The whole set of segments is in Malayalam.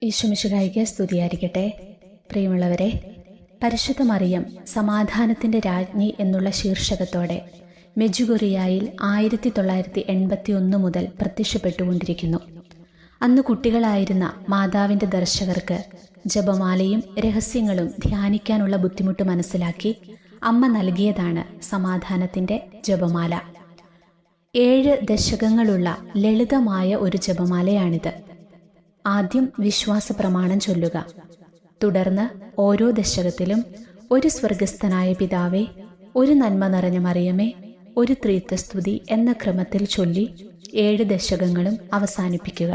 ഈശോമിശിഹായ്ക്ക് സ്തുതിയായിരിക്കട്ടെ. പ്രിയമുള്ളവരെ, പരിശുദ്ധ മറിയം സമാധാനത്തിൻ്റെ രാജ്ഞി എന്നുള്ള ശീർഷകത്തോടെ മെജുഗൊറിയായിൽ 1981 മുതൽ പ്രത്യക്ഷപ്പെട്ടുകൊണ്ടിരിക്കുന്നു. അന്ന് കുട്ടികളായിരുന്ന മാതാവിൻ്റെ ദർശകർക്ക് ജപമാലയും രഹസ്യങ്ങളും ധ്യാനിക്കാനുള്ള ബുദ്ധിമുട്ട് മനസ്സിലാക്കി അമ്മ നൽകിയതാണ് സമാധാനത്തിൻ്റെ ജപമാല. 7 ദശകങ്ങളുള്ള ലളിതമായ ഒരു ജപമാലയാണിത്. ആദ്യം വിശ്വാസ പ്രമാണം ചൊല്ലുക. തുടർന്ന് ഓരോ ദശകത്തിലും ഒരു സ്വർഗസ്ഥനായ പിതാവേ, ഒരു നന്മ നിറഞ്ഞ മറിയമേ, ഒരു ത്രിത്വസ്തുതി എന്ന ക്രമത്തിൽ ചൊല്ലി 7 ദശകങ്ങളും അവസാനിപ്പിക്കുക.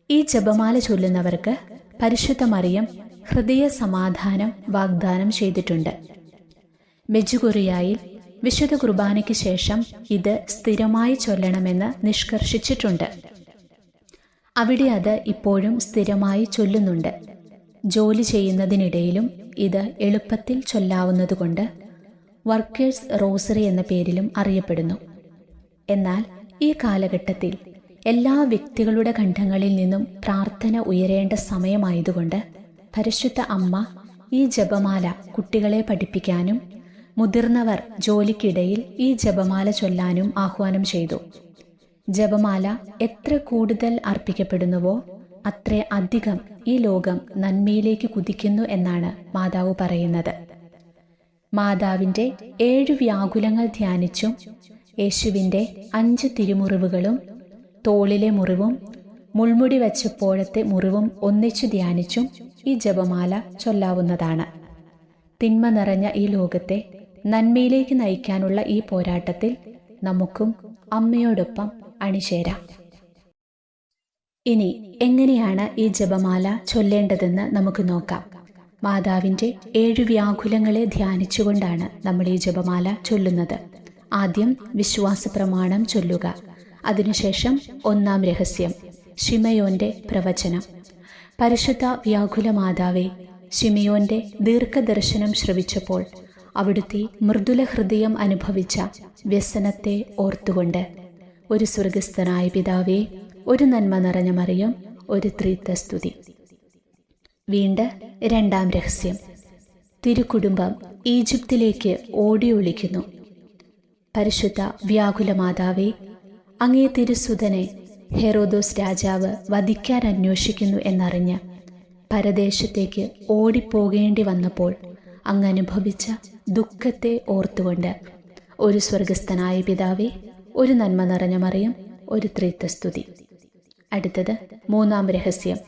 ഈ ജപമാല ചൊല്ലുന്നവർക്ക് പരിശുദ്ധ മറിയം ഹൃദയ സമാധാനം വാഗ്ദാനം ചെയ്തിട്ടുണ്ട്. മെജുഗൊറിയായിൽ വിശുദ്ധ കുർബാനയ്ക്ക് ശേഷം ഇത് സ്ഥിരമായി ചൊല്ലണമെന്ന് നിഷ്കർഷിച്ചിട്ടുണ്ട്. അവിടെ അത് ഇപ്പോഴും സ്ഥിരമായി ചൊല്ലുന്നുണ്ട്. ജോലി ചെയ്യുന്നതിനിടയിലും ഇത് എളുപ്പത്തിൽ ചൊല്ലാവുന്നതുകൊണ്ട് വർക്കേഴ്സ് റോസറി എന്ന പേരിലും അറിയപ്പെടുന്നു. എന്നാൽ ഈ കാലഘട്ടത്തിൽ എല്ലാ വ്യക്തികളുടെ കണ്ഠങ്ങളിൽ നിന്നും പ്രാർത്ഥന ഉയരേണ്ട സമയമായതുകൊണ്ട് പരിശുദ്ധ അമ്മ ഈ ജപമാല കുട്ടികളെ പഠിപ്പിക്കാനും മുതിർന്നവർ ജോലിക്കിടയിൽ ഈ ജപമാല ചൊല്ലാനും ആഹ്വാനം ചെയ്തു. ജപമാല എത്ര കൂടുതൽ അർപ്പിക്കപ്പെടുന്നുവോ അത്ര അധികം ഈ ലോകം നന്മയിലേക്ക് കുതിക്കുന്നു എന്നാണ് മാതാവ് പറയുന്നത്. മാതാവിൻ്റെ 7 വ്യാകുലങ്ങൾ ധ്യാനിച്ചും യേശുവിൻ്റെ 5 തിരുമുറിവുകളും തോളിലെ മുറിവും മുൾമുടി വച്ചപ്പോഴത്തെ മുറിവും ഒന്നിച്ചു ധ്യാനിച്ചും ഈ ജപമാല ചൊല്ലാവുന്നതാണ്. തിന്മ നിറഞ്ഞ ഈ ലോകത്തെ നന്മയിലേക്ക് നയിക്കാനുള്ള ഈ പോരാട്ടത്തിൽ നമുക്കും അമ്മയോടൊപ്പം അണിചേരാം. ഇനി എങ്ങനെയാണ് ഈ ജപമാല ചൊല്ലേണ്ടതെന്ന് നമുക്ക് നോക്കാം. മാതാവിൻ്റെ 7 വ്യാകുലങ്ങളെ ധ്യാനിച്ചുകൊണ്ടാണ് നമ്മൾ ഈ ജപമാല ചൊല്ലുന്നത്. ആദ്യം വിശ്വാസ പ്രമാണം ചൊല്ലുക. അതിനുശേഷം 1-ാം രഹസ്യം, ശിമയോന്റെ പ്രവചനം. പരിശുദ്ധ വ്യാകുല മാതാവേ, ശിമയോന്റെ ദീർഘദർശനം ശ്രവിച്ചപ്പോൾ അവിടുത്തെ മൃദുല ഹൃദയം അനുഭവിച്ച വ്യസനത്തെ ഓർത്തുകൊണ്ട് ഒരു സ്വർഗസ്ഥനായ പിതാവേ, ഒരു നന്മ നിറഞ്ഞ മറിയം, ഒരു ത്രിത്വസ്തുതി. വീണ്ടും 2-ാം രഹസ്യം, തിരുക്കുടുംബം ഈജിപ്തിലേക്ക് ഓടി ഒളിക്കുന്നു. പരിശുദ്ധ വ്യാകുല മാതാവേ, അങ്ങേ തിരുസുതനെ ഹെറോദോസ് രാജാവ് വധിക്കാൻ അന്വേഷിക്കുന്നു എന്നറിഞ്ഞ് പരദേശത്തേക്ക് ഓടിപ്പോകേണ്ടി വന്നപ്പോൾ അങ്ങ് അനുഭവിച്ച ദുഃഖത്തെ ഓർത്തുകൊണ്ട് ഒരു സ്വർഗസ്ഥനായ പിതാവേ, ഒരു നന്മ നിറഞ്ഞ മറിയം, ഒരു ത്രിത്വസ്തുതി. അടുത്തത് 3-ാം രഹസ്യം,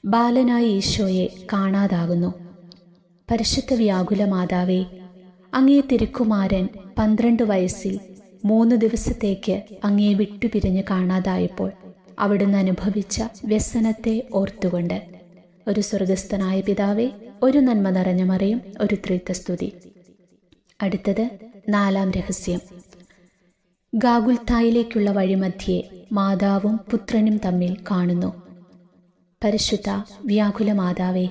ബാലനായ ഈശോയെ കാണാതാകുന്നു. പരിശുദ്ധ വ്യാകുല മാതാവേ, അങ്ങേ തിരുക്കുമാരൻ 12 വയസ്സിൽ 3 ദിവസത്തേക്ക് അങ്ങേ വിട്ടുപിരിഞ്ഞ് കാണാതായപ്പോൾ അവിടുന്ന് അനുഭവിച്ച വ്യസനത്തെ ഓർത്തുകൊണ്ട് ഒരു സ്വർഗസ്ഥനായ പിതാവേ, ഒരു നന്മ നിറഞ്ഞ മറിയം, ഒരു ത്രിത്വസ്തുതി. അടുത്തത് 4-ാം രഹസ്യം, ഗാഗുൽത്തായിലേക്കുള്ള വഴിമധ്യേ മാതാവും പുത്രനും തമ്മിൽ കാണുന്നു. പരിശുദ്ധ വ്യാകുല മാതാവേ,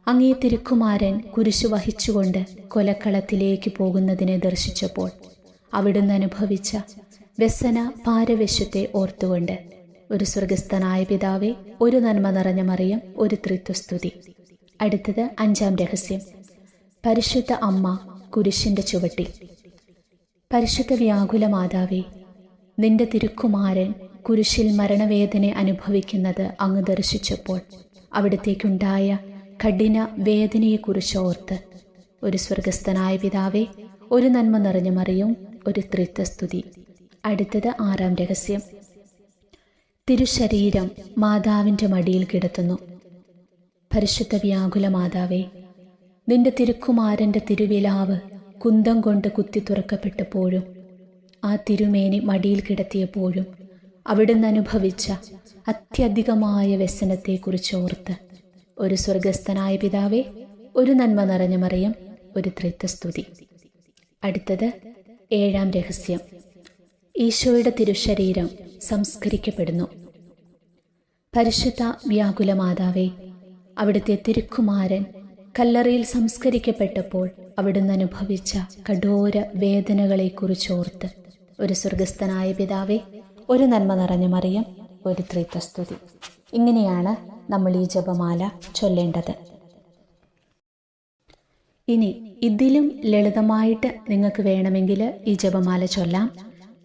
അങ്ങേ തിരുക്കുമാരൻ കുരിശു വഹിച്ചുകൊണ്ട് കൊലക്കളത്തിലേക്ക് പോകുന്നതിനെ ദർശിച്ചപ്പോൾ അവിടുന്ന് അനുഭവിച്ച വ്യസന പാരവശ്യത്തെ ഓർത്തുകൊണ്ട് ഒരു സ്വർഗസ്ഥനായ പിതാവേ, ഒരു നന്മ നിറഞ്ഞ മറിയം, ഒരു ത്രിത്വസ്തുതി. അടുത്തത് 5-ാം രഹസ്യം, പരിശുദ്ധ അമ്മ കുരിശിൻ്റെ ചുവട്ടിൽ. പരിശുദ്ധ വ്യാകുല മാതാവേ, നിന്റെ തിരുക്കുമാരൻ കുരിശിൽ മരണവേദന അനുഭവിക്കുന്നത് അങ്ങ് ദർശിച്ചപ്പോൾ അവിടത്തേക്കുണ്ടായ കഠിന വേദനയെക്കുറിച്ച് ഓർത്ത് ഒരു സ്വർഗസ്ഥനായ പിതാവേ, ഒരു നന്മ നിറഞ്ഞ മറിയം, ഒരു ത്രിത്വസ്തുതി. അടുത്തത് 6-ാം രഹസ്യം, തിരുശരീരം മാതാവിൻ്റെ മടിയിൽ കിടത്തുന്നു. പരിശുദ്ധ വ്യാകുല മാതാവേ, നിന്റെ തിരുക്കുമാരൻ്റെ തിരുവിലാവ് കുന്തം കൊണ്ട് കുത്തി തുറക്കപ്പെട്ടപ്പോഴും ആ തിരുമേനി മടിയിൽ കിടത്തിയപ്പോഴും അവിടുന്ന് അനുഭവിച്ച അത്യധികമായ വ്യസനത്തെക്കുറിച്ച് ഓർത്ത് ഒരു സ്വർഗസ്ഥനായ പിതാവേ, ഒരു നന്മ നിറഞ്ഞ മറിയം, ഒരു ത്രിത്വസ്തുതി. അടുത്തത് 7-ാം രഹസ്യം, ഈശോയുടെ തിരുശരീരം സംസ്കരിക്കപ്പെടുന്നു. പരിശുദ്ധ വ്യാകുല മാതാവേ, അവിടുത്തെ തിരുക്കുമാരൻ കല്ലറയിൽ സംസ്കരിക്കപ്പെട്ടപ്പോൾ അവിടുന്ന് അനുഭവിച്ച കഠോര വേദനകളെക്കുറിച്ചോർത്ത് ഒരു സ്വർഗസ്ഥനായ പിതാവേ, ഒരു നന്മ നിറഞ്ഞ മറിയം, ഒരു ത്രിത്വസ്തുതി. ഇങ്ങനെയാണ് നമ്മൾ ഈ ജപമാല ചൊല്ലേണ്ടത്. ഇനി ഇതിലും ലളിതമായിട്ട് നിങ്ങൾക്ക് വേണമെങ്കിൽ ഈ ജപമാല ചൊല്ലാം.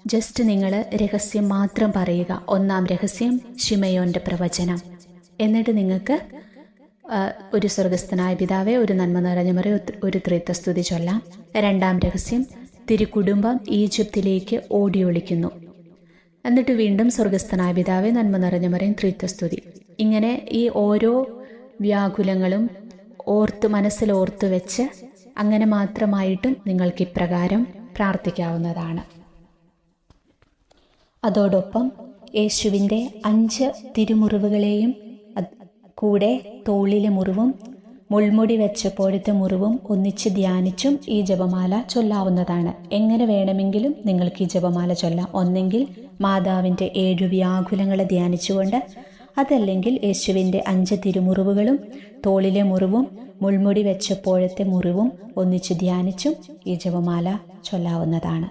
ജസ്റ്റ് നിങ്ങൾ രഹസ്യം മാത്രം പറയുക. 1-ാം രഹസ്യം ശിമയോന്റെ പ്രവചനം. എന്നിട്ട് നിങ്ങൾക്ക് ഒരു സ്വർഗസ്ഥനായ പിതാവേ, ഒരു നന്മ നിറഞ്ഞ മറിയമേ, ഒരു ത്രിത്വസ്തുതി ചൊല്ലാം. 2-ാം രഹസ്യം തിരുക്കുടുംബം ഈജിപ്തിലേക്ക് ഓടി ഒളിക്കുന്നു. എന്നിട്ട് വീണ്ടും സ്വർഗസ്ഥനായ പിതാവേ, നന്മ നിറഞ്ഞ മറിയം, ത്രിത്വസ്തുതി. ഇങ്ങനെ ഈ ഓരോ വ്യാകുലങ്ങളും മനസ്സിൽ ഓർത്ത് വെച്ച് അങ്ങനെ മാത്രമായിട്ടും നിങ്ങൾക്ക് ഇപ്രകാരം പ്രാർത്ഥിക്കാവുന്നതാണ്. അതോടൊപ്പം യേശുവിൻ്റെ 5 തിരുമുറിവുകളെയും കൂടെ തോളിലെ മുറിവും മുൾമുടി വെച്ചപ്പോഴത്തെ മുറിവും ഒന്നിച്ച് ധ്യാനിച്ചും ഈ ജപമാല ചൊല്ലാവുന്നതാണ്. എങ്ങനെ വേണമെങ്കിലും നിങ്ങൾക്ക് ഈ ജപമാല ചൊല്ലാം. ഒന്നെങ്കിൽ മാതാവിൻ്റെ 7 വ്യാകുലങ്ങളെ ധ്യാനിച്ചുകൊണ്ട്, അതല്ലെങ്കിൽ യേശുവിൻ്റെ 5 തിരുമുറിവുകളും തോളിലെ മുറിവും മുൾമുടി വെച്ചപ്പോഴത്തെ മുറിവും ഒന്നിച്ച് ധ്യാനിച്ചും ഈ ജപമാല ചൊല്ലാവുന്നതാണ്.